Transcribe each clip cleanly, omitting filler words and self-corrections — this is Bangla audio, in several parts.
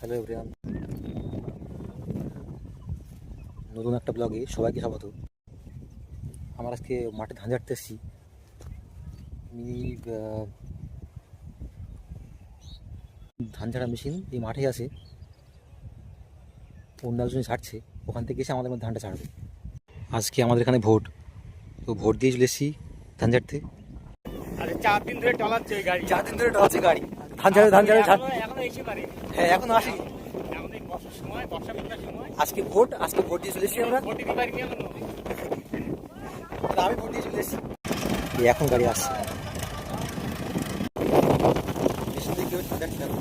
হ্যালো এভরিওয়ান, নতুন একটা ব্লগে সবাইকে স্বাগত। আমার আজকে মাঠে ধান ঝাড়তে এসেছি। আমি ধান ঝাড়া মেশিন এই মাঠেই আছে, অন্য একজন ঝাড়ছে, ওখান থেকে এসে আমাদের মধ্যে ধানটা ছাড়বে। আজকে আমাদের এখানে ভোট, তো ভোট দিয়ে চলে এসেছি ধান ঝাড়তে। আরে 4 দিন ধরে টলাচ্ছে ওই গাড়ি। 4 দিন ধরে টলাচ্ছে গাড়ি, ধান ঝাড়ে এখনো এসে পারে। হ্যাঁ, এখনো আসি। এখন এই বর্ষার সময়, বর্ষা বন্যার সময় আজকে ভোট দিয়ে চলে এসেছি আমরা। ভোট দিতে পারিনি এখনো। আমি ভোট দিয়ে চলে এসেছি, এখন গাড়ি আসছে। মেশিন দিয়ে কেউ দেখতে হবে।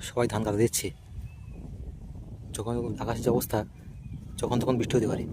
সবাই ধান কাটা দিচ্ছে। যখন আকাশের যে অবস্থা, যখন তখন বৃষ্টি হতে পারে।